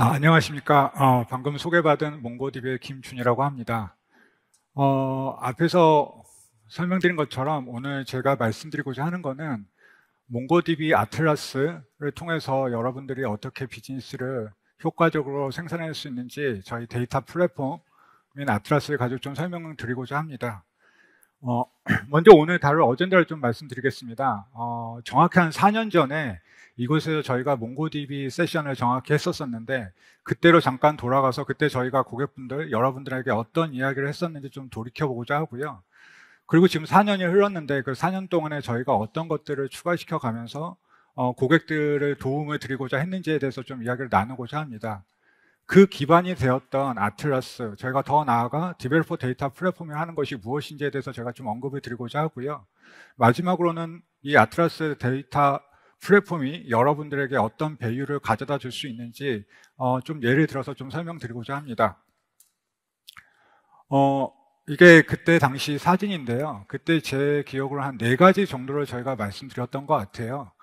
안녕하십니까. 방금 소개받은 몽고DB의 김준이라고 합니다. 앞에서 설명드린 것처럼 오늘 제가 말씀드리고자 하는 것은 몽고DB 아틀라스를 통해서 여러분들이 어떻게 비즈니스를 효과적으로 생산할 수 있는지 저희 데이터 플랫폼인 아틀라스를 가지고 좀 설명을 드리고자 합니다. 먼저 오늘 다룰 어젠다를 좀 말씀드리겠습니다. 정확히 한 4년 전에 이곳에서 저희가 몽고DB 세션을 정확히 했었는데 그때로 잠깐 돌아가서 그때 저희가 고객분들, 여러분들에게 어떤 이야기를 했었는지 좀 돌이켜보고자 하고요. 그리고 지금 4년이 흘렀는데 그 4년 동안에 저희가 어떤 것들을 추가시켜 가면서 고객들을 도움을 드리고자 했는지에 대해서 좀 이야기를 나누고자 합니다. 그 기반이 되었던 아틀라스, 저희가 더 나아가 디벨로퍼 데이터 플랫폼이 하는 것이 무엇인지에 대해서 제가 좀 언급을 드리고자 하고요. 마지막으로는 이 아틀라스 데이터 플랫폼이 여러분들에게 어떤 밸류를 가져다 줄 수 있는지 좀 예를 들어서 좀 설명드리고자 합니다. 이게 그때 당시 사진인데요. 그때 제 기억으로 한 4가지 정도를 저희가 말씀드렸던 것 같아요.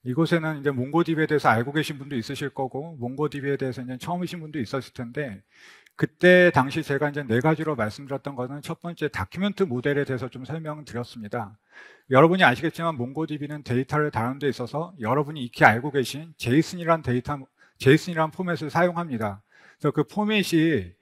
이곳에는 이제 몽고DB에 대해서 알고 계신 분도 있으실 거고, 몽고DB에 대해서 이제 처음이신 분도 있었을 텐데, 그때 당시 제가 이제 4가지로 말씀드렸던 거는 첫 번째 다큐멘트 모델에 대해서 좀 설명드렸습니다. 여러분이 아시겠지만 몽고DB는 데이터를 다루는 데 있어서 여러분이 익히 알고 계신 제이슨이란 포맷을 사용합니다. 그래서 그 포맷이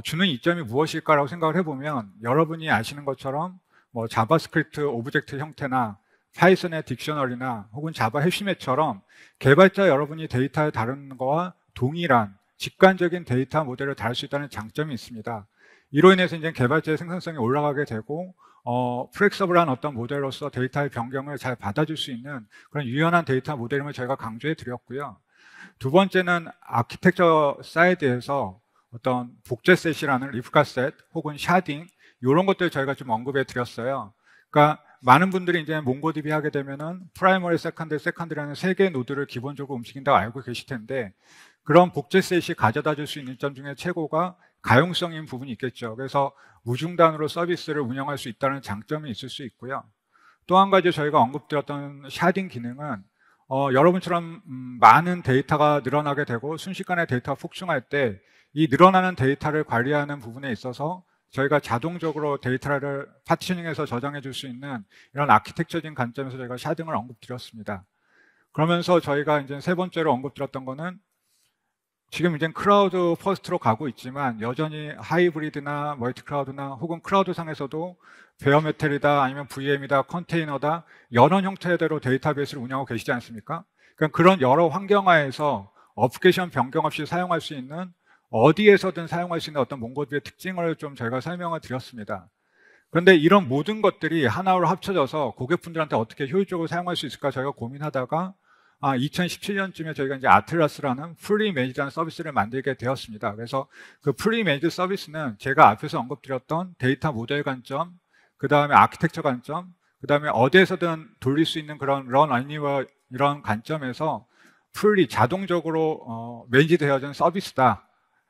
주는 이점이 무엇일까라고 생각을 해보면 여러분이 아시는 것처럼 뭐 자바스크립트 오브젝트 형태나 파이썬의 딕셔너리나 혹은 자바 해시맷처럼 개발자 여러분이 데이터를 다루는 것과 동일한 직관적인 데이터 모델을 다룰 수 있다는 장점이 있습니다. 이로 인해서 이제 개발자의 생산성이 올라가게 되고 플렉서블한 어떤 모델로서 데이터의 변경을 잘 받아줄 수 있는 그런 유연한 데이터 모델임을 저희가 강조해 드렸고요. 두 번째는 아키텍처 사이드에서 어떤 복제셋이라는 리프카셋 혹은 샤딩 이런 것들 저희가 좀 언급해 드렸어요. 그러니까 많은 분들이 이제 몽고DB 하게 되면은 프라이머리, 세컨드라는 3개의 노드를 기본적으로 움직인다고 알고 계실 텐데 그런 복제셋이 가져다 줄 수 있는 점 중에 최고가 가용성인 부분이 있겠죠. 그래서 무중단으로 서비스를 운영할 수 있다는 장점이 있을 수 있고요. 또 한 가지 저희가 언급드렸던 샤딩 기능은 여러분처럼 많은 데이터가 늘어나게 되고 순식간에 데이터가 폭증할 때 이 늘어나는 데이터를 관리하는 부분에 있어서 저희가 자동적으로 데이터를 파티셔닝해서 저장해 줄 수 있는 이런 아키텍처적인 관점에서 저희가 샤딩을 언급드렸습니다. 그러면서 저희가 이제 세 번째로 언급드렸던 거는 지금 이제 클라우드 퍼스트로 가고 있지만 여전히 하이브리드나 멀티 클라우드나 혹은 클라우드 상에서도 베어메탈이다 아니면 VM이다 컨테이너다 여러 형태대로 데이터베이스를 운영하고 계시지 않습니까? 그러니까 그런 여러 환경하에서 어플리케이션 변경 없이 사용할 수 있는 어디에서든 사용할 수 있는 어떤 몽고DB의 특징을 좀 저희가 설명을 드렸습니다. 그런데 이런 모든 것들이 하나로 합쳐져서 고객분들한테 어떻게 효율적으로 사용할 수 있을까 저희가 고민하다가 2017년쯤에 저희가 이제 아틀라스라는 풀리 매니지라는 서비스를 만들게 되었습니다. 그래서 그 풀리 매니지 서비스는 제가 앞에서 언급드렸던 데이터 모델 관점, 그 다음에 아키텍처 관점, 그 다음에 어디에서든 돌릴 수 있는 그런 런 어니버 이런 관점에서 풀리 자동적으로 매니지 되어진 서비스다.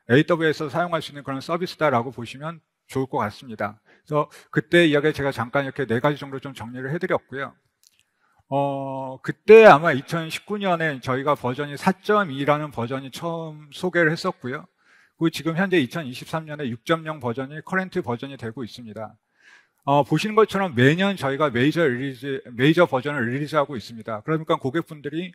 AWS에서 사용할 수 있는 그런 서비스다라고 보시면 좋을 것 같습니다. 그래서 그때 이야기를 제가 잠깐 이렇게 4가지 정도 좀 정리를 해드렸고요. 그때 아마 2019년에 저희가 버전이 4.2라는 버전이 처음 소개를 했었고요. 그리고 지금 현재 2023년에 6.0 버전이 커런트 버전이 되고 있습니다. 보시는 것처럼 매년 저희가 메이저 버전을 릴리즈하고 있습니다. 그러니까 고객분들이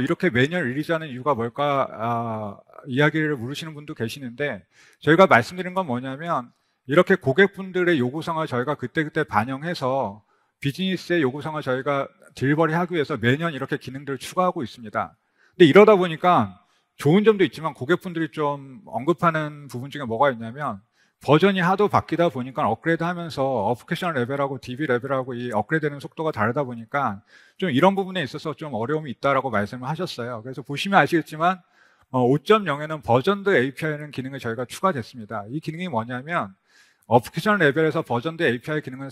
이렇게 매년 릴리즈하는 이유가 뭘까 이야기를 물으시는 분도 계시는데 저희가 말씀드린 건 뭐냐면 이렇게 고객분들의 요구사항을 저희가 그때그때 반영해서 비즈니스의 요구사항을 저희가 딜버리 하기 위해서 매년 이렇게 기능들을 추가하고 있습니다. 근데 이러다 보니까 좋은 점도 있지만 고객분들이 좀 언급하는 부분 중에 뭐가 있냐면 버전이 하도 바뀌다 보니까 업그레이드 하면서 어플리케이션 레벨하고 DB 레벨하고 이 업그레이드 되는 속도가 다르다 보니까 좀 이런 부분에 있어서 좀 어려움이 있다라고 말씀을 하셨어요. 그래서 보시면 아시겠지만 5.0에는 버전드 API라는 기능을 저희가 추가됐습니다. 이 기능이 뭐냐면 어플리케이션 레벨에서 버전드 API 기능을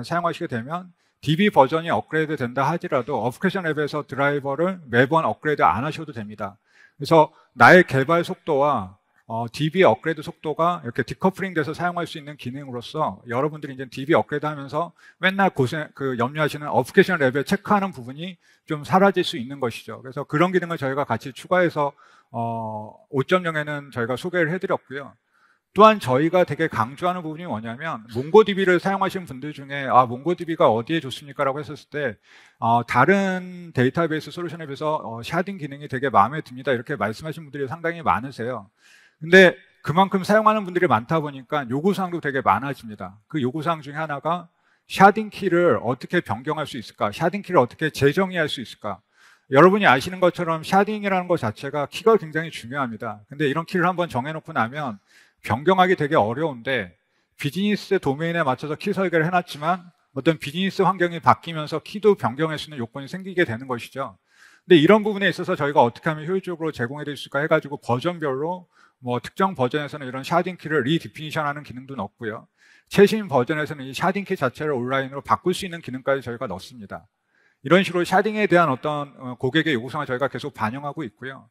사용하시게 되면 DB 버전이 업그레이드 된다 하더라도 어플리케이션 랩에서 드라이버를 매번 업그레이드 안 하셔도 됩니다. 그래서 나의 개발 속도와 DB 업그레이드 속도가 이렇게 디커플링 돼서 사용할 수 있는 기능으로서 여러분들이 이제 DB 업그레이드 하면서 맨날 염려하시는 어플리케이션 레벨 체크하는 부분이 좀 사라질 수 있는 것이죠. 그래서 그런 기능을 저희가 같이 추가해서 5.0에는 저희가 소개를 해드렸고요. 또한 저희가 되게 강조하는 부분이 뭐냐면 몽고DB를 사용하시는 분들 중에 몽고DB가 어디에 좋습니까? 라고 했었을 때 다른 데이터베이스 솔루션에 비해서 샤딩 기능이 되게 마음에 듭니다. 이렇게 말씀하신 분들이 상당히 많으세요. 근데 그만큼 사용하는 분들이 많다 보니까 요구사항도 되게 많아집니다. 그 요구사항 중에 하나가 샤딩 키를 어떻게 변경할 수 있을까? 샤딩 키를 어떻게 재정의할 수 있을까? 여러분이 아시는 것처럼 샤딩이라는 것 자체가 키가 굉장히 중요합니다. 근데 이런 키를 한번 정해놓고 나면 변경하기 되게 어려운데 비즈니스 도메인에 맞춰서 키 설계를 해놨지만 어떤 비즈니스 환경이 바뀌면서 키도 변경할 수 있는 요건이 생기게 되는 것이죠. 근데 이런 부분에 있어서 저희가 어떻게 하면 효율적으로 제공해 드릴 수 있을까 해가지고 버전별로 특정 버전에서는 이런 샤딩 키를 리디피니션 하는 기능도 넣었고요. 최신 버전에서는 이 샤딩 키 자체를 온라인으로 바꿀 수 있는 기능까지 저희가 넣습니다. 이런 식으로 샤딩에 대한 어떤 고객의 요구사항을 저희가 계속 반영하고 있고요.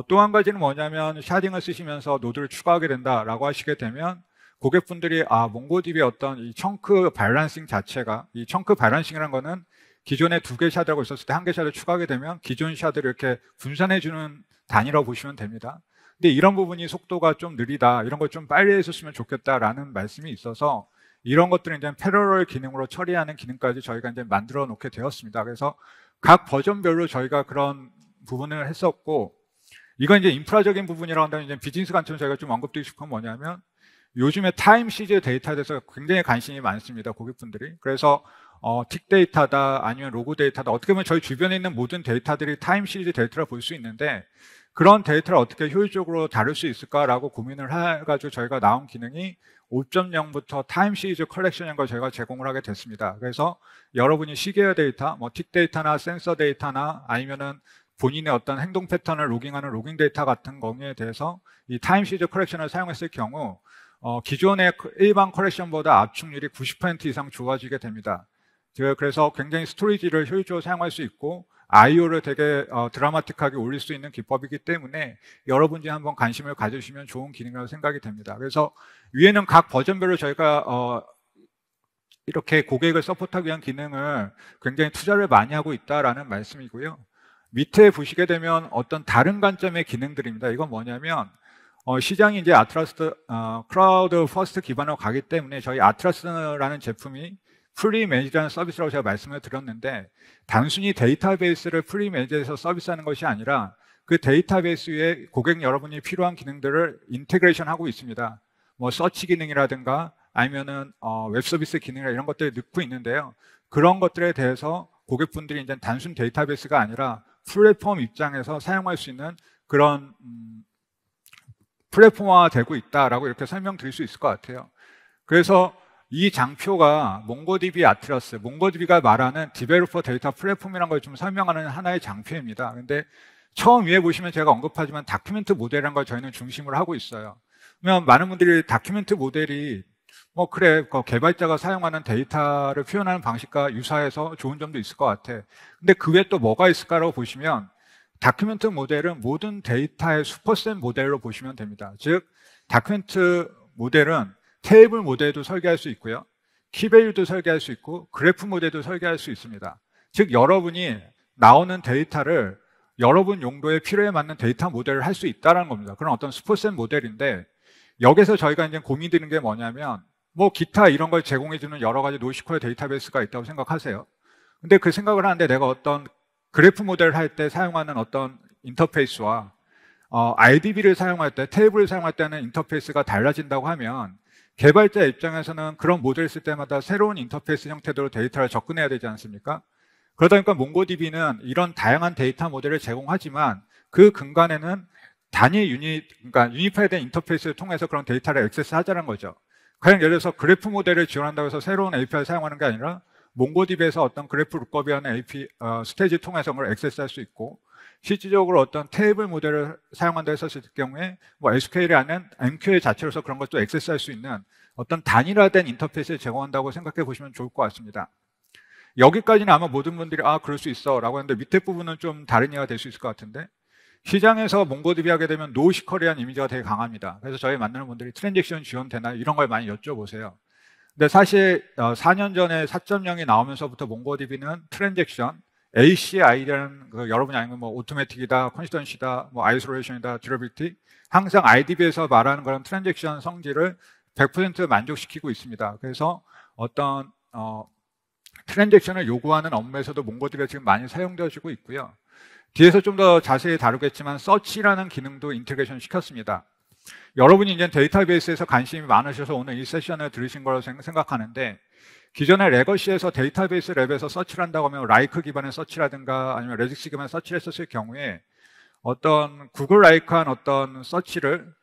또 한 가지는 뭐냐면 샤딩을 쓰시면서 노드를 추가하게 된다라고 하시게 되면 고객분들이 몽고DB의 어떤 이 청크 밸런싱 자체가 이 청크 밸런싱이라는 거는 기존에 2개 샤드라고 있었을 때 1개 샤드 추가하게 되면 기존 샤드를 이렇게 분산해주는 단위라고 보시면 됩니다. 근데 이런 부분이 속도가 좀 느리다, 이런 걸 좀 빨리 했었으면 좋겠다라는 말씀이 있어서 이런 것들은 이제 패러럴 기능으로 처리하는 기능까지 저희가 이제 만들어 놓게 되었습니다. 그래서 각 버전별로 저희가 그런 부분을 했었고, 이건 이제 인프라적인 부분이라고 한다면 이제 비즈니스 관점에서 저희가 좀 언급드리고 싶은 건 뭐냐면 요즘에 타임 시리즈 데이터에 대해서 굉장히 관심이 많습니다, 고객분들이. 그래서 틱 데이터다 아니면 로그 데이터다, 어떻게 보면 저희 주변에 있는 모든 데이터들이 타임 시리즈 데이터라 볼 수 있는데 그런 데이터를 어떻게 효율적으로 다룰 수 있을까라고 고민을 해가지고 저희가 나온 기능이 5.0부터 타임 시리즈 컬렉션인 걸 저희가 제공을 하게 됐습니다. 그래서 여러분이 시계어 데이터, 틱 데이터나 센서 데이터나 아니면은 본인의 어떤 행동 패턴을 로깅하는 로깅 데이터 같은 거에 대해서 이 타임 시리즈 컬렉션을 사용했을 경우 기존의 일반 컬렉션보다 압축률이 90% 이상 좋아지게 됩니다. 그래서 굉장히 스토리지를 효율적으로 사용할 수 있고 IO를 되게 드라마틱하게 올릴 수 있는 기법이기 때문에 여러분이 한번 관심을 가져주시면 좋은 기능이라고 생각이 됩니다. 그래서 위에는 각 버전별로 저희가 이렇게 고객을 서포트하기 위한 기능을 굉장히 투자를 많이 하고 있다라는 말씀이고요. 밑에 보시게 되면 어떤 다른 관점의 기능들입니다. 이건 뭐냐면 시장이 이제 아트라스 클라우드 퍼스트 기반으로 가기 때문에 저희 아트라스라는 제품이 프리 매니지라는 서비스라고 제가 말씀을 드렸는데 단순히 데이터베이스를 프리 매니지에서 서비스하는 것이 아니라 그 데이터베이스 위에 고객 여러분이 필요한 기능들을 인테그레이션 하고 있습니다. 서치 기능이라든가 아니면은 웹 서비스 기능이나 이런 것들을 넣고 있는데요. 그런 것들에 대해서 고객분들이 이제 단순 데이터베이스가 아니라 플랫폼 입장에서 사용할 수 있는 그런 플랫폼화 되고 있다라고 이렇게 설명드릴 수 있을 것 같아요. 그래서 이 장표가 몽고DB 아트라스, 몽고DB가 말하는 디벨로퍼 데이터 플랫폼이라는 걸 좀 설명하는 하나의 장표입니다. 근데 처음 위에 보시면 제가 언급하지만 다큐멘트 모델이라는 걸 저희는 중심으로 하고 있어요. 그러면 많은 분들이 다큐멘트 모델이 그래, 개발자가 사용하는 데이터를 표현하는 방식과 유사해서 좋은 점도 있을 것 같아. 근데 그 외에 또 뭐가 있을까라고 보시면 다큐멘트 모델은 모든 데이터의 슈퍼셋 모델로 보시면 됩니다. 즉, 다큐멘트 모델은 테이블 모델도 설계할 수 있고요. 키밸류도 설계할 수 있고 그래프 모델도 설계할 수 있습니다. 즉 여러분이 나오는 데이터를 여러분 용도의 필요에 맞는 데이터 모델을 할 수 있다는 겁니다. 그런 어떤 슈퍼셋 모델인데 여기서 저희가 이제 고민드리는 게 뭐냐면 기타 이런 걸 제공해주는 여러 가지 노시퀄 데이터베이스가 있다고 생각하세요. 근데 그 생각을 하는데 내가 어떤 그래프 모델을 할 때 사용하는 어떤 인터페이스와 RDB를 사용할 때 테이블을 사용할 때는 인터페이스가 달라진다고 하면 개발자 입장에서는 그런 모델을 쓸 때마다 새로운 인터페이스 형태로 데이터를 접근해야 되지 않습니까? 그러다 보니까 몽고DB는 이런 다양한 데이터 모델을 제공하지만 그 근간에는 단위 그러니까 유니파이된 인터페이스를 통해서 그런 데이터를 액세스 하자는 거죠. 그냥 예를 들어서 그래프 모델을 지원한다고 해서 새로운 API를 사용하는 게 아니라 몽고DB에서 어떤 그래프 룩업이라는 API 스테이지 통해서 그걸 액세스할 수 있고 실질적으로 어떤 테이블 모델을 사용한다 했었을 경우에 SQL이 아닌 MQL 자체로서 그런 것도 액세스할 수 있는 어떤 단일화된 인터페이스를 제공한다고 생각해 보시면 좋을 것 같습니다. 여기까지는 아마 모든 분들이 그럴 수 있어 라고 하는데 밑에 부분은 좀 다른 이해가 될 수 있을 것 같은데 시장에서 몽고디비 하게 되면 노시컬이한 이미지가 되게 강합니다. 그래서 저희 만나는 분들이 트랜잭션 지원되나 이런 걸 많이 여쭤보세요. 근데 사실 4년 전에 4.0이 나오면서부터 몽고디비는 트랜잭션, ACI라는 여러분이 아는 뭐 오토매틱이다, 컨시스턴시다, 뭐 아이솔레이션이다, 듀러빌티 항상 IDB에서 말하는 그런 트랜잭션 성질을 100% 만족시키고 있습니다. 그래서 어떤 트랜잭션을 요구하는 업무에서도 몽고디비가 지금 많이 사용되어지고 있고요. 뒤에서 좀 더 자세히 다루겠지만 서치라는 기능도 인테그레이션 시켰습니다. 여러분이 이제 데이터베이스에서 관심이 많으셔서 오늘 이 세션을 들으신 거라고 생각하는데 기존의 레거시에서 데이터베이스 랩에서 서치를 한다고 하면 라이크 기반의 서치라든가 아니면 레직스 기반의 서치를 했었을 경우에 어떤 구글 라이크한 어떤 서치를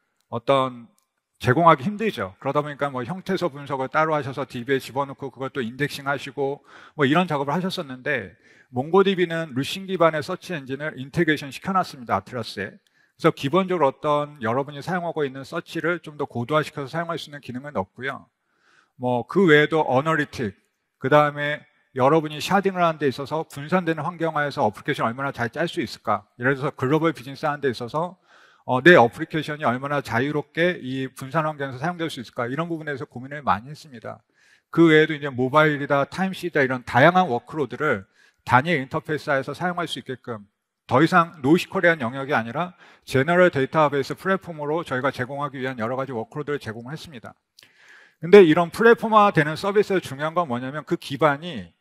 제공하기 힘들죠. 그러다 보니까 뭐 형태소 분석을 따로 하셔서 DB에 집어넣고 그걸 또 인덱싱 하시고 뭐 이런 작업을 하셨었는데 몽고디비는 루신 기반의 서치 엔진을 인테그레이션 시켜놨습니다. 아트라스에. 그래서 기본적으로 어떤 여러분이 사용하고 있는 서치를 좀 더 고도화시켜서 사용할 수 있는 기능을 넣었고요. 뭐 그 외에도 어널리틱, 그 다음에 여러분이 샤딩을 하는 데 있어서 분산되는 환경하에서 어플리케이션 얼마나 잘 짤 수 있을까? 예를 들어서 글로벌 비즈니스 하는 데 있어서 내 어플리케이션이 얼마나 자유롭게 이 분산 환경에서 사용될 수 있을까? 이런 부분에서 고민을 많이 했습니다. 그 외에도 이제 모바일이다, 타임시다 이런 다양한 워크로드를 단일 인터페이스에서 사용할 수 있게끔 더 이상 노시컬이한 영역이 아니라 제너럴 데이터베이스 플랫폼으로 저희가 제공하기 위한 여러 가지 워크로드를 제공을 했습니다. 근데 이런 플랫폼화 되는 서비스의 중요한 건 뭐냐면 그 기반이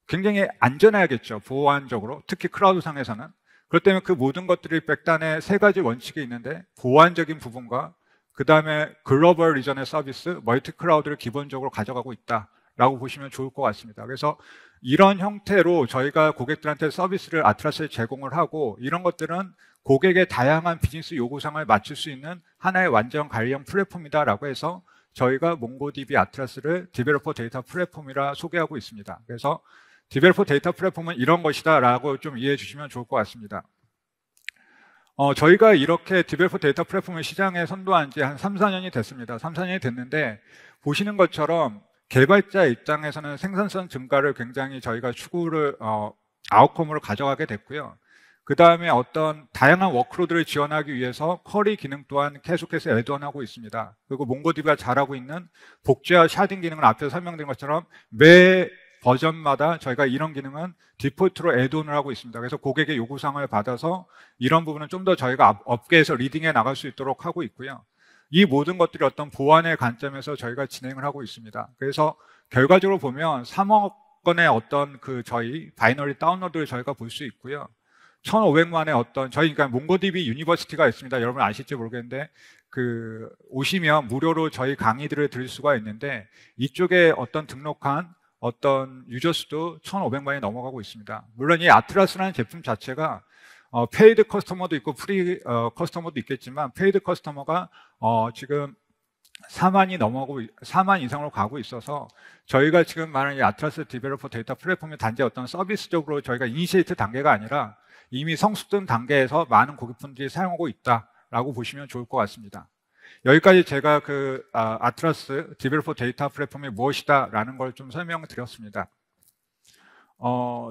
굉장히 안전해야겠죠. 보안적으로. 특히 클라우드상에서는. 그렇기 때문에 그 모든 것들이 백단에 세 가지 원칙이 있는데 보안적인 부분과 그 다음에 글로벌 리전의 서비스, 멀티 클라우드를 기본적으로 가져가고 있다라고 보시면 좋을 것 같습니다. 그래서 이런 형태로 저희가 고객들한테 서비스를 아트라스에 제공을 하고 이런 것들은 고객의 다양한 비즈니스 요구사항을 맞출 수 있는 하나의 완전 관리형 플랫폼이다라고 해서 저희가 몽고디비 아트라스를 디벨로퍼 데이터 플랫폼이라 소개하고 있습니다. 그래서 디벨로퍼 데이터 플랫폼은 이런 것이다 라고 좀 이해해 주시면 좋을 것 같습니다. 저희가 이렇게 디벨로퍼 데이터 플랫폼을 시장에 선도한 지 한 3, 4년이 됐습니다. 3, 4년이 됐는데 보시는 것처럼 개발자 입장에서는 생산성 증가를 굉장히 저희가 추구를 아웃컴으로 가져가게 됐고요. 그 다음에 어떤 다양한 워크로드를 지원하기 위해서 쿼리 기능 또한 계속해서 애드온하고 있습니다. 그리고 몽고디비가 잘하고 있는 복제와 샤딩 기능을 앞에서 설명드린 것처럼 매 버전마다 저희가 이런 기능은 디폴트로 애드온을 하고 있습니다. 그래서 고객의 요구사항을 받아서 이런 부분은 좀 더 저희가 업계에서 리딩해 나갈 수 있도록 하고 있고요. 이 모든 것들이 어떤 보안의 관점에서 저희가 진행을 하고 있습니다. 그래서 결과적으로 보면 3억 건의 어떤 저희 바이너리 다운로드를 저희가 볼 수 있고요. 1,500만의 그러니까 몽고디비 유니버시티가 있습니다. 여러분 아실지 모르겠는데 오시면 무료로 저희 강의들을 들을 수가 있는데 이쪽에 등록한 유저 수도 1,500만이 넘어가고 있습니다. 물론 이 아트라스라는 제품 자체가 페이드 커스터머도 있고 프리 커스터머도 있겠지만 페이드 커스터머가 지금 4만 이상으로 가고 있어서 저희가 지금 말하는 이 아트라스 디벨로퍼 데이터 플랫폼이 단지 서비스적으로 저희가 이니시에이트 단계가 아니라 이미 성숙된 단계에서 많은 고객분들이 사용하고 있다라고 보시면 좋을 것 같습니다. 여기까지 제가 아트라스 디벨로퍼 데이터 플랫폼이 무엇이다 라는 걸 좀 설명을 드렸습니다.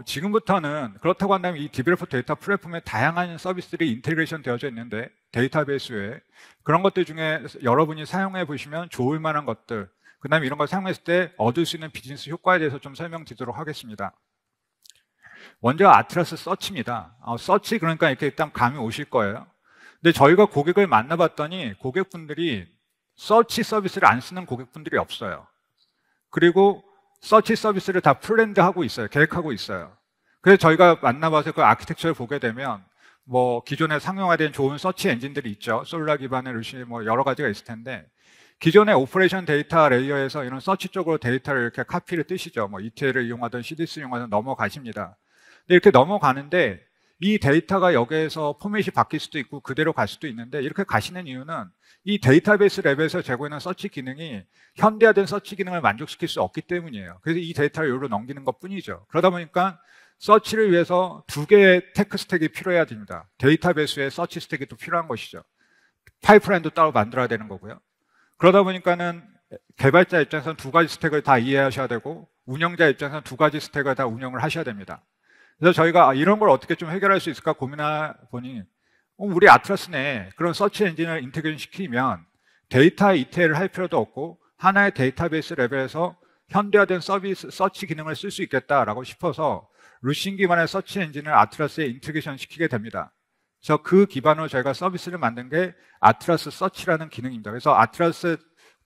지금부터는 그렇다고 한다면 이 디벨로퍼 데이터 플랫폼에 다양한 서비스들이 인테그레이션 되어져 있는데 데이터베이스 외에 그런 것들 중에 여러분이 사용해 보시면 좋을 만한 것들 그 다음에 이런 걸 사용했을 때 얻을 수 있는 비즈니스 효과에 대해서 좀 설명드리도록 하겠습니다. 먼저 아트라스 서치입니다. 서치 그러니까 이렇게 일단 감이 오실 거예요. 근데 저희가 고객을 만나봤더니 고객분들이 서치 서비스를 안 쓰는 고객분들이 없어요. 그리고 서치 서비스를 다 플랜드하고 있어요. 계획하고 있어요. 그래서 저희가 만나봐서 그 아키텍처를 보게 되면 뭐 기존에 상용화된 좋은 서치 엔진들이 있죠. 솔라 기반의 루시 뭐 여러 가지가 있을 텐데 기존의 오퍼레이션 데이터 레이어에서 이런 서치 쪽으로 데이터를 이렇게 카피를 뜨시죠. 뭐 ETL을 이용하든 CDS 이용하든 넘어가십니다. 근데 이렇게 넘어가는데 이 데이터가 여기에서 포맷이 바뀔 수도 있고 그대로 갈 수도 있는데 이렇게 가시는 이유는 이 데이터베이스 랩에서 제공하는 서치 기능이 현대화된 서치 기능을 만족시킬 수 없기 때문이에요. 그래서 이 데이터를 여기로 넘기는 것 뿐이죠. 그러다 보니까 서치를 위해서 두 개의 테크 스택이 필요해야 됩니다. 데이터베이스에 서치 스택이 또 필요한 것이죠. 파이프라인도 따로 만들어야 되는 거고요. 그러다 보니까는 개발자 입장에서는 두 가지 스택을 다 이해하셔야 되고 운영자 입장에서는 두 가지 스택을 다 운영을 하셔야 됩니다. 그래서 저희가 이런 걸 어떻게 좀 해결할 수 있을까 고민해 보니 우리 아트라스네 그런 서치 엔진을 인테그레이션 시키면 데이터 ETL을 할 필요도 없고 하나의 데이터베이스 레벨에서 현대화된 서비스 서치 기능을 쓸 수 있겠다라고 싶어서 루신 기반의 서치 엔진을 아트라스에 인테그레이션 시키게 됩니다. 그래서 그 기반으로 저희가 서비스를 만든 게 아트라스 서치라는 기능입니다. 그래서 아트라스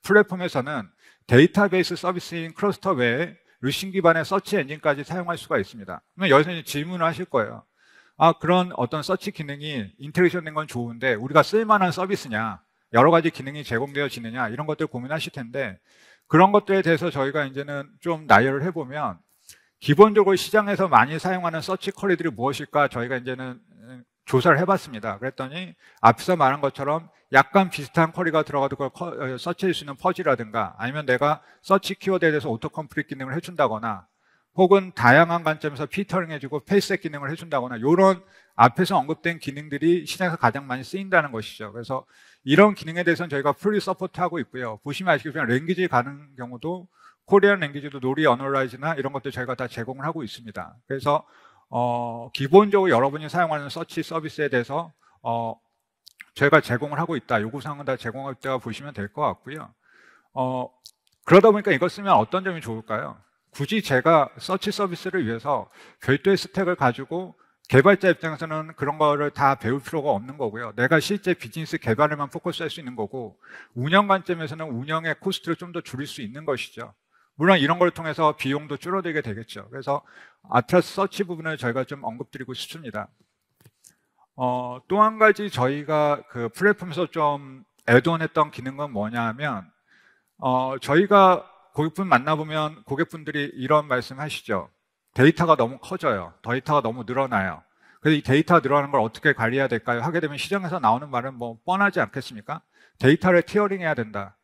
플랫폼에서는 데이터베이스 서비스인 클러스터 외에 루신 기반의 서치 엔진까지 사용할 수가 있습니다. 그러면 여기서 이제 질문을 하실 거예요. 그런 어떤 서치 기능이 인테그레이션 된 건 좋은데 우리가 쓸만한 서비스냐, 여러 가지 기능이 제공되어지느냐 이런 것들 고민하실 텐데 그런 것들에 대해서 저희가 이제는 좀 나열을 해보면 기본적으로 시장에서 많이 사용하는 서치 쿼리들이 무엇일까 저희가 이제는 조사를 해봤습니다. 그랬더니 앞에서 말한 것처럼 약간 비슷한 쿼리가 들어가도 그걸 서치할 수 있는 퍼지라든가 아니면 내가 서치 키워드에 대해서 오토 컴플릿 기능을 해준다거나 혹은 다양한 관점에서 피터링 해주고 페이스셋 기능을 해준다거나 이런 앞에서 언급된 기능들이 시장에서 가장 많이 쓰인다는 것이죠. 그래서 이런 기능에 대해서는 저희가 풀리 서포트하고 있고요. 보시면 아시겠지만 랭귀지 가는 경우도 코리안 랭귀지도 놀이 어널라이즈나 이런 것들 저희가 다 제공을 하고 있습니다. 그래서 기본적으로 여러분이 사용하는 서치 서비스에 대해서 저희가 제공을 하고 있다. 요구사항은 다 제공할 때가 보시면 될 것 같고요. 그러다 보니까 이거 쓰면 어떤 점이 좋을까요? 굳이 제가 서치 서비스를 위해서 별도의 스택을 가지고 개발자 입장에서는 그런 거를 다 배울 필요가 없는 거고요. 내가 실제 비즈니스 개발에만 포커스할 수 있는 거고 운영 관점에서는 운영의 코스트를 좀 더 줄일 수 있는 것이죠. 물론 이런 걸 통해서 비용도 줄어들게 되겠죠. 그래서 아트라스 서치 부분을 저희가 좀 언급드리고 싶습니다. 또 한 가지 저희가 그 플랫폼에서 좀 애드온했던 기능은 뭐냐면 저희가 고객분 만나보면 고객분들이 이런 말씀 하시죠. 데이터가 너무 커져요. 데이터가 너무 늘어나요. 그래서 이 데이터가 늘어나는 걸 어떻게 관리해야 될까요? 하게 되면 시장에서 나오는 말은 뭐 뻔하지 않겠습니까? 데이터를 티어링해야 된다.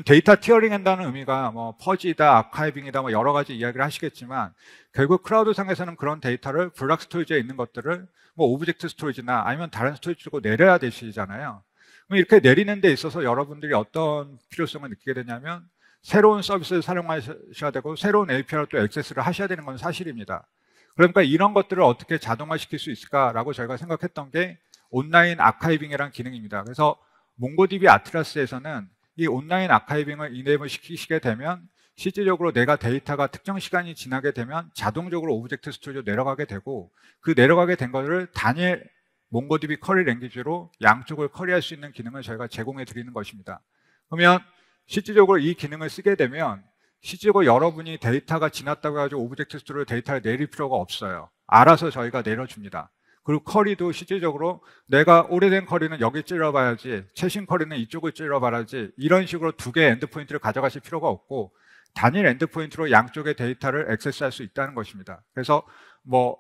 데이터 티어링한다는 의미가 뭐 퍼지다, 아카이빙이다 뭐 여러 가지 이야기를 하시겠지만 결국 클라우드 상에서는 그런 데이터를 블락 스토리지에 있는 것들을 뭐 오브젝트 스토리지나 아니면 다른 스토리지로 내려야 되시잖아요. 그럼 이렇게 내리는 데 있어서 여러분들이 어떤 필요성을 느끼게 되냐면 새로운 서비스를 사용하셔야 되고 새로운 API로 또 액세스를 하셔야 되는 건 사실입니다. 그러니까 이런 것들을 어떻게 자동화시킬 수 있을까라고 저희가 생각했던 게 온라인 아카이빙이라는 기능입니다. 그래서 몽고DB 아트라스에서는 이 온라인 아카이빙을 이네이블 시키시게 되면 실질적으로 내가 데이터가 특정 시간이 지나게 되면 자동적으로 오브젝트 스토리지로 내려가게 되고 그 내려가게 된 것을 단일 몽고DB 쿼리 랭귀지로 양쪽을 쿼리할 수 있는 기능을 저희가 제공해 드리는 것입니다. 그러면 실질적으로 이 기능을 쓰게 되면 실질적으로 여러분이 데이터가 지났다고 해가지고 오브젝트 스토리로 데이터를 내릴 필요가 없어요. 알아서 저희가 내려줍니다. 그리고 쿼리도 실질적으로 내가 오래된 쿼리는 여기 찔러봐야지 최신 쿼리는 이쪽을 찔러봐야지 이런 식으로 두 개의 엔드포인트를 가져가실 필요가 없고 단일 엔드포인트로 양쪽의 데이터를 액세스할 수 있다는 것입니다. 그래서 뭐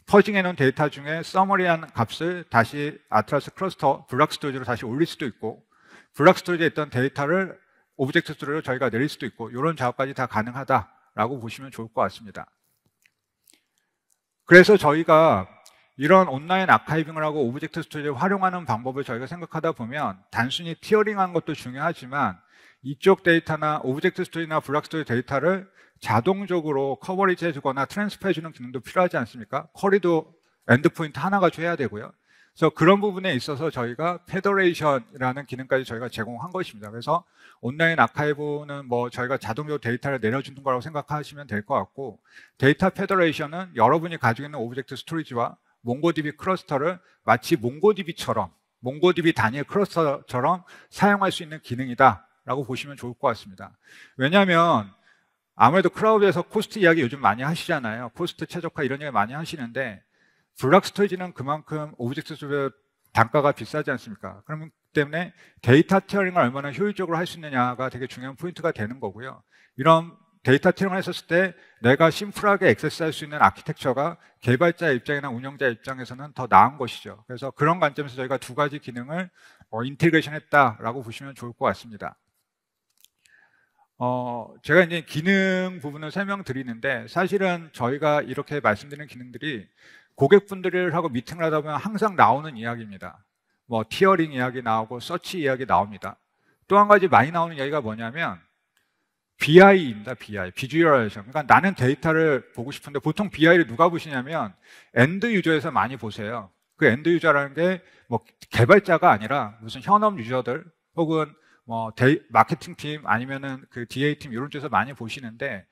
퍼징해놓은 데이터 중에 서머리한 값을 다시 아트라스 클러스터 블락 스토리지로 다시 올릴 수도 있고 블락 스토리지에 있던 데이터를 오브젝트 스토리로 저희가 내릴 수도 있고 이런 작업까지 다 가능하다라고 보시면 좋을 것 같습니다. 그래서 저희가 이런 온라인 아카이빙을 하고 오브젝트 스토리를 활용하는 방법을 저희가 생각하다 보면 단순히 티어링하는 것도 중요하지만 이쪽 데이터나 오브젝트 스토리나 블락 스토리 데이터를 자동적으로 커버리지 해주거나 트랜스퍼 해주는 기능도 필요하지 않습니까? 쿼리도 엔드포인트 하나가 줘야 되고요. 그래서 그런 부분에 있어서 저희가 페더레이션이라는 기능까지 저희가 제공한 것입니다. 그래서 온라인 아카이브는 뭐 저희가 자동적으로 데이터를 내려주는 거라고 생각하시면 될 것 같고 데이터 페더레이션은 여러분이 가지고 있는 오브젝트 스토리지와 몽고DB 클러스터를 마치 몽고DB처럼 몽고DB 단일 클러스터처럼 사용할 수 있는 기능이다 라고 보시면 좋을 것 같습니다. 왜냐하면 아무래도 클라우드에서 코스트 이야기 요즘 많이 하시잖아요. 코스트 최적화 이런 얘기 많이 하시는데 블락 스토리지는 그만큼 오브젝트 스토리지 단가가 비싸지 않습니까? 그렇기 때문에 데이터 티어링을 얼마나 효율적으로 할 수 있느냐가 되게 중요한 포인트가 되는 거고요. 이런 데이터 티어링을 했었을 때 내가 심플하게 액세스할 수 있는 아키텍처가 개발자 입장이나 운영자 입장에서는 더 나은 것이죠. 그래서 그런 관점에서 저희가 두 가지 기능을 인테그레이션 했다라고 보시면 좋을 것 같습니다. 제가 이제 기능 부분을 설명드리는데 사실은 저희가 이렇게 말씀드리는 기능들이 고객분들하고 미팅을 하다 보면 항상 나오는 이야기입니다. 뭐 티어링 이야기 나오고 서치 이야기 나옵니다. 또 한 가지 많이 나오는 이야기가 뭐냐면 BI입니다. BI, 비주얼라이제이션. 그러니까 나는 데이터를 보고 싶은데 보통 BI를 누가 보시냐면 엔드 유저에서 많이 보세요. 그 엔드 유저라는 게 뭐 개발자가 아니라 무슨 현업 유저들 혹은 뭐 마케팅 팀 아니면은 그 DA 팀 이런 쪽에서 많이 보시는데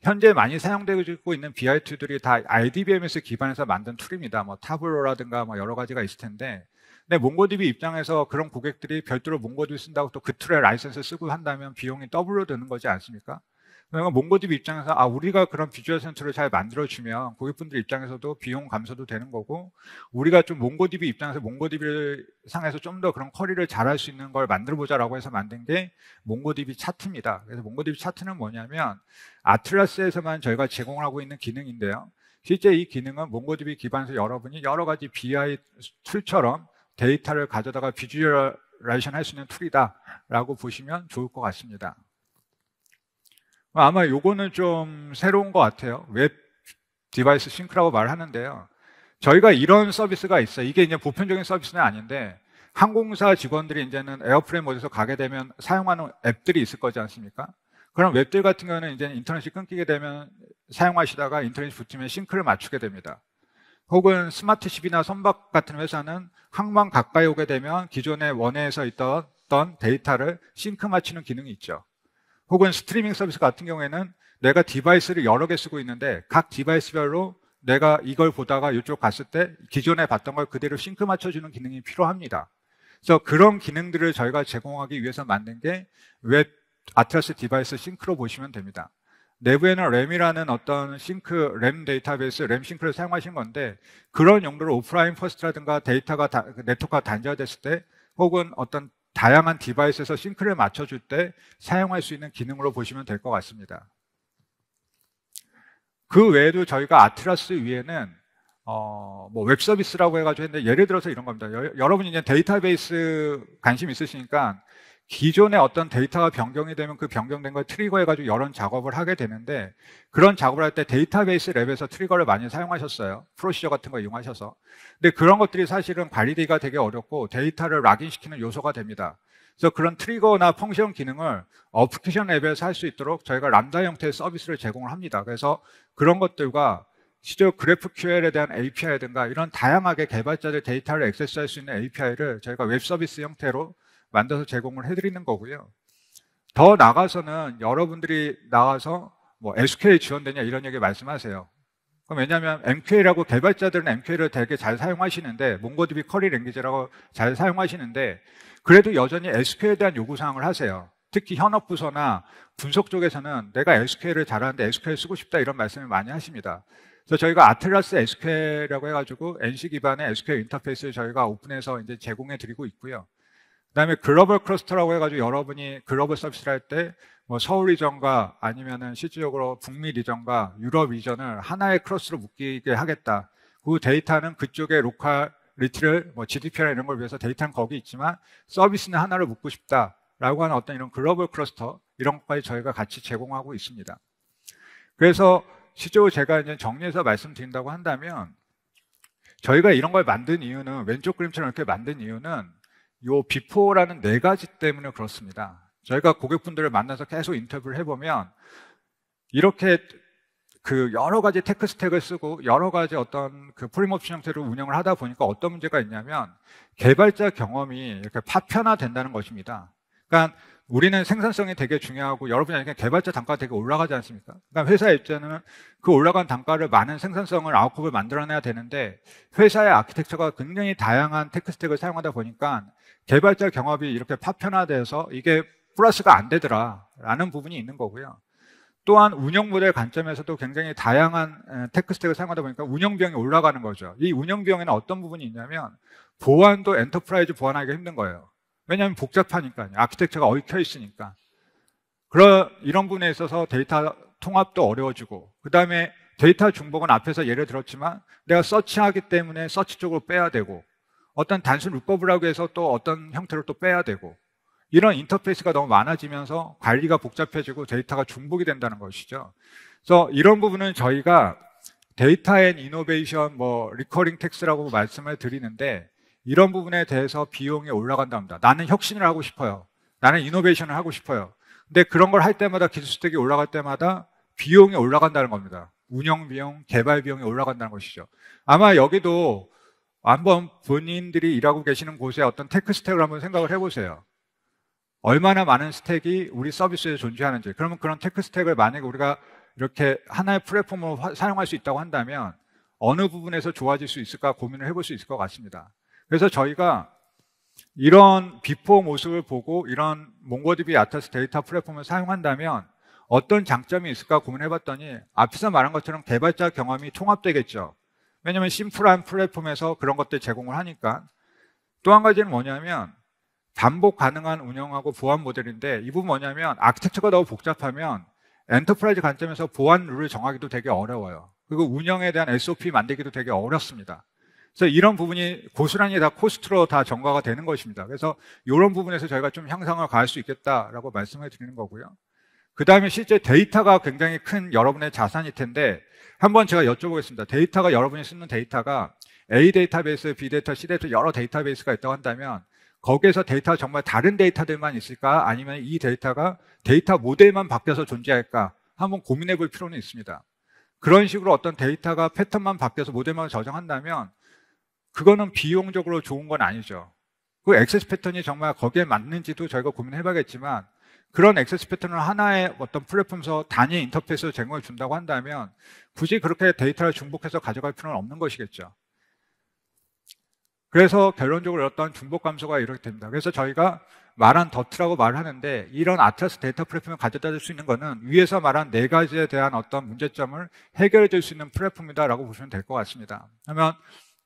현재 많이 사용되고 있는 BI 툴들이 다 IDBMS 기반에서 만든 툴입니다. 뭐 타블로라든가 뭐 여러 가지가 있을 텐데, 근데 몽고DB 입장에서 그런 고객들이 별도로 몽고DB 쓴다고 또 그 툴의 라이선스 쓰고 한다면 비용이 더블로 드는 거지 않습니까? 그러니까 몽고DB 입장에서 우리가 그런 비주얼 센터를 잘 만들어주면 고객분들 입장에서도 비용 감소도 되는 거고, 우리가 좀 몽고DB 입장에서 몽고DB를 상에서 좀 더 그런 쿼리를 잘할 수 있는 걸 만들어보자라고 해서 만든 게 몽고DB 차트입니다. 그래서 몽고DB 차트는 뭐냐면 아틀라스에서만 저희가 제공하고 있는 기능인데요. 실제 이 기능은 몽고DB 기반에서 여러분이 여러 가지 BI 툴처럼 데이터를 가져다가 비주얼라이제이션 할 수 있는 툴이다라고 보시면 좋을 것 같습니다. 아마 요거는 좀 새로운 것 같아요. 웹 디바이스 싱크라고 말하는데요. 저희가 이런 서비스가 있어요. 이게 이제 보편적인 서비스는 아닌데, 항공사 직원들이 이제는 에어프레임 어디서 가게 되면 사용하는 앱들이 있을 거지 않습니까? 그럼 웹들 같은 경우는 이제 인터넷이 끊기게 되면 사용하시다가 인터넷이 붙으면 싱크를 맞추게 됩니다. 혹은 스마트십이나 선박 같은 회사는 항만 가까이 오게 되면 기존의 원회에서 있던 데이터를 싱크 맞추는 기능이 있죠. 혹은 스트리밍 서비스 같은 경우에는 내가 디바이스를 여러 개 쓰고 있는데 각 디바이스별로 내가 이걸 보다가 이쪽 갔을 때 기존에 봤던 걸 그대로 싱크 맞춰주는 기능이 필요합니다. 그래서 그런 기능들을 저희가 제공하기 위해서 만든 게 웹 아틀라스 디바이스 싱크로 보시면 됩니다. 내부에는 램이라는 어떤 싱크, 램 데이터베이스, 램 싱크를 사용하신 건데, 그런 용도로 오프라인 퍼스트라든가 데이터가 네트워크가 단절됐을 때 혹은 어떤 다양한 디바이스에서 싱크를 맞춰줄 때 사용할 수 있는 기능으로 보시면 될 것 같습니다. 그 외에도 저희가 아틀라스 위에는 뭐 웹서비스라고 해가지고 했는데, 예를 들어서 이런 겁니다. 여러분이 이제 데이터베이스 관심 있으시니까 기존에 어떤 데이터가 변경이 되면 그 변경된 걸 트리거해가지고 여러 작업을 하게 되는데, 그런 작업을 할 때 데이터베이스 랩에서 트리거를 많이 사용하셨어요. 프로시저 같은 거 이용하셔서. 근데 그런 것들이 사실은 관리되기가 되게 어렵고 데이터를 락인시키는 요소가 됩니다. 그래서 그런 트리거나 펑션 기능을 어플리케이션 랩에서 할 수 있도록 저희가 람다 형태의 서비스를 제공을 합니다. 그래서 그런 것들과 실제 GraphQL에 대한 API든가 이런 다양하게 개발자들 데이터를 액세스할 수 있는 API를 저희가 웹 서비스 형태로 만들어서 제공을 해드리는 거고요. 더 나가서는 여러분들이 나가서 뭐 SQL 지원되냐 이런 얘기 말씀하세요. 그럼 왜냐하면 MQL하고 개발자들은 MQL을 되게 잘 사용하시는데, 몽고DB 쿼리 랭귀지라고 잘 사용하시는데, 그래도 여전히 SQL에 대한 요구사항을 하세요. 특히 현업부서나 분석 쪽에서는 내가 SQL을 잘하는데 SQL 쓰고 싶다 이런 말씀을 많이 하십니다. 그래서 저희가 아틀라스 SQL이라고 해가지고 NC 기반의 SQL 인터페이스를 저희가 오픈해서 이제 제공해 드리고 있고요. 그다음에 글로벌 클러스터라고 해가지고 여러분이 글로벌 서비스를 할 때 뭐 서울 리전과 아니면은 실질적으로 북미 리전과 유럽 리전을 하나의 클러스로 묶이게 하겠다. 그 데이터는 그쪽의 로컬리티를 뭐 GDP나 이런 걸 위해서 데이터는 거기 있지만 서비스는 하나로 묶고 싶다라고 하는 어떤 이런 글로벌 클러스터 이런 것까지 저희가 같이 제공하고 있습니다. 그래서 실제로 제가 이제 정리해서 말씀드린다고 한다면, 저희가 이런 걸 만든 이유는, 왼쪽 그림처럼 이렇게 만든 이유는 요 비포라는 4가지 때문에 그렇습니다. 저희가 고객분들을 만나서 계속 인터뷰를 해보면 이렇게 그 여러 가지 테크 스택을 쓰고 여러 가지 어떤 그 프리모션 형태로 운영을 하다 보니까 어떤 문제가 있냐면 개발자 경험이 이렇게 파편화된다는 것입니다. 그러니까 우리는 생산성이 되게 중요하고 여러분이 알기에 개발자 단가가 되게 올라가지 않습니까? 그러니까 회사 입장에는 그 올라간 단가를 많은 생산성을 아웃풋을 만들어내야 되는데, 회사의 아키텍처가 굉장히 다양한 테크 스택을 사용하다 보니까 개발자 경험이 이렇게 파편화돼서 이게 플러스가 안 되더라라는 부분이 있는 거고요. 또한 운영 모델 관점에서도 굉장히 다양한 테크 스택을 사용하다 보니까 운영 비용이 올라가는 거죠. 이 운영 비용에는 어떤 부분이 있냐면 보안도 엔터프라이즈 보안하기가 힘든 거예요. 왜냐하면 복잡하니까요. 아키텍처가 얽혀 있으니까. 이런 부분에 있어서 데이터 통합도 어려워지고, 그 다음에 데이터 중복은 앞에서 예를 들었지만 내가 서치하기 때문에 서치 쪽으로 빼야 되고, 어떤 단순 룩업이라고 해서 또 어떤 형태로 또 빼야 되고, 이런 인터페이스가 너무 많아지면서 관리가 복잡해지고 데이터가 중복이 된다는 것이죠. 그래서 이런 부분은 저희가 데이터 앤 이노베이션, 뭐 리커링 텍스라고 말씀을 드리는데, 이런 부분에 대해서 비용이 올라간답니다. 나는 혁신을 하고 싶어요. 나는 이노베이션을 하고 싶어요. 근데 그런 걸 할 때마다 기술 스택이 올라갈 때마다 비용이 올라간다는 겁니다. 운영 비용, 개발 비용이 올라간다는 것이죠. 아마 여기도 한번 본인들이 일하고 계시는 곳에 어떤 테크 스택을 한번 생각을 해보세요. 얼마나 많은 스택이 우리 서비스에 존재하는지. 그러면 그런 테크 스택을 만약에 우리가 이렇게 하나의 플랫폼으로 사용할 수 있다고 한다면 어느 부분에서 좋아질 수 있을까 고민을 해볼 수 있을 것 같습니다. 그래서 저희가 이런 비포 모습을 보고 이런 몽고디비 아트라스 데이터 플랫폼을 사용한다면 어떤 장점이 있을까 고민해봤더니 앞에서 말한 것처럼 개발자 경험이 통합되겠죠. 왜냐하면 심플한 플랫폼에서 그런 것들 제공을 하니까. 또 한 가지는 뭐냐면 반복 가능한 운영하고 보안 모델인데 이 부분 뭐냐면 아키텍처가 너무 복잡하면 엔터프라이즈 관점에서 보안 룰을 정하기도 되게 어려워요. 그리고 운영에 대한 SOP 만들기도 되게 어렵습니다. 그래서 이런 부분이 고스란히 다 코스트로 다 전가가 되는 것입니다. 그래서 이런 부분에서 저희가 좀 향상을 가할 수 있겠다라고 말씀을 드리는 거고요. 그 다음에 실제 데이터가 굉장히 큰 여러분의 자산일 텐데 한번 제가 여쭤보겠습니다. 데이터가 여러분이 쓰는 데이터가 A 데이터베이스, B 데이터, C 데이터 여러 데이터베이스가 있다고 한다면 거기에서 데이터가 정말 다른 데이터들만 있을까? 아니면 이 데이터가 데이터 모델만 바뀌어서 존재할까? 한번 고민해 볼 필요는 있습니다. 그런 식으로 어떤 데이터가 패턴만 바뀌어서 모델만 저장한다면 그거는 비용적으로 좋은 건 아니죠. 그 액세스 패턴이 정말 거기에 맞는지도 저희가 고민해 봐야겠지만 그런 액세스 패턴을 하나의 어떤 플랫폼에서 단위 인터페이스로 제공해 준다고 한다면 굳이 그렇게 데이터를 중복해서 가져갈 필요는 없는 것이겠죠. 그래서 결론적으로 어떤 중복 감소가 이렇게 됩니다. 그래서 저희가 말한 더트라고 말하는데 이런 아트라스 데이터 플랫폼을 가져다 줄 수 있는 거는 위에서 말한 4가지에 대한 어떤 문제점을 해결해 줄 수 있는 플랫폼이다라고 보시면 될 것 같습니다. 그러면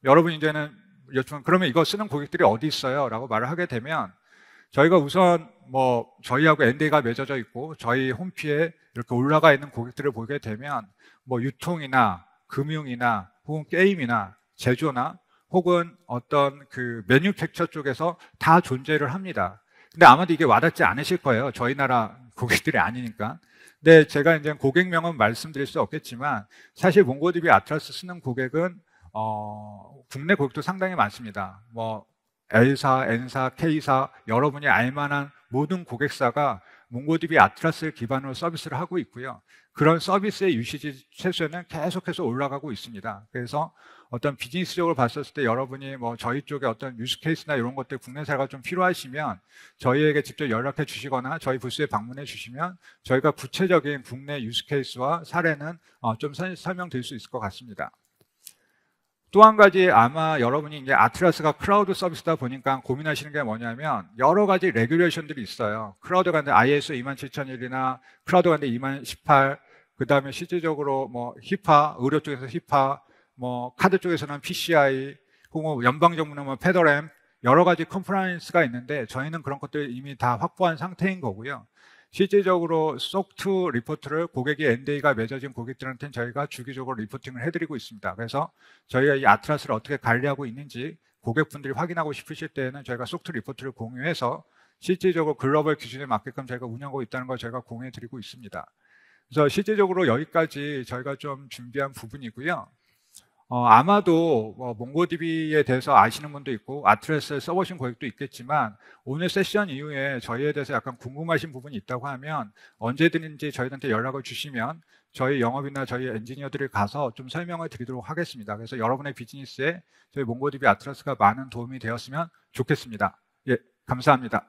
여러분 이제는 여쭤보면 그러면 이거 쓰는 고객들이 어디 있어요? 라고 말을 하게 되면 저희가 우선 뭐 저희하고 NDA가 맺어져 있고 저희 홈피에 이렇게 올라가 있는 고객들을 보게 되면 뭐 유통이나 금융이나 혹은 게임이나 제조나 혹은 어떤 그 매뉴팩처 쪽에서 다 존재를 합니다. 근데 아마도 이게 와닿지 않으실 거예요. 저희 나라 고객들이 아니니까. 근데 제가 이제 고객명은 말씀드릴 수 없겠지만 사실 몽고디비 아트라스 쓰는 고객은 국내 고객도 상당히 많습니다. 뭐 L사, N사, K사 여러분이 알만한 모든 고객사가 몽고디비 아트라스를 기반으로 서비스를 하고 있고요. 그런 서비스의 유시지 최소는 계속해서 올라가고 있습니다. 그래서 어떤 비즈니스적으로 봤을 때 여러분이 뭐 저희 쪽에 어떤 유스 케이스나 이런 것들 국내 사례가 좀 필요하시면 저희에게 직접 연락해 주시거나 저희 부스에 방문해 주시면 저희가 구체적인 국내 유스 케이스와 사례는 좀 설명드릴 수 있을 것 같습니다. 또 한 가지 아마 여러분이 이제 아트라스가 클라우드 서비스다 보니까 고민하시는 게 뭐냐면 여러 가지 레귤레이션들이 있어요. 클라우드 간데 ISO 27001이나 클라우드 간데 20018, 그 다음에 실질적으로 뭐 히파, 의료 쪽에서 히파, 뭐 카드 쪽에서는 PCI, 혹은 연방정부는 뭐 페더램 여러 가지 컴플라이언스가 있는데 저희는 그런 것들 이미 다 확보한 상태인 거고요. 실질적으로 SOC 2 리포트를 고객이 NDA가 맺어진 고객들한테는 저희가 주기적으로 리포팅을 해드리고 있습니다. 그래서 저희가 이 아트라스를 어떻게 관리하고 있는지 고객분들이 확인하고 싶으실 때는 저희가 SOC 2 리포트를 공유해서 실질적으로 글로벌 기준에 맞게끔 저희가 운영하고 있다는 걸 저희가 공유해드리고 있습니다. 그래서 실질적으로 여기까지 저희가 좀 준비한 부분이고요. 아마도 몽고디비에 대해서 아시는 분도 있고 아트라스를 써보신 고객도 있겠지만 오늘 세션 이후에 저희에 대해서 약간 궁금하신 부분이 있다고 하면 언제든지 저희한테 연락을 주시면 저희 영업이나 저희 엔지니어들이 가서 좀 설명을 드리도록 하겠습니다. 그래서 여러분의 비즈니스에 저희 몽고디비 아트라스가 많은 도움이 되었으면 좋겠습니다. 예, 감사합니다.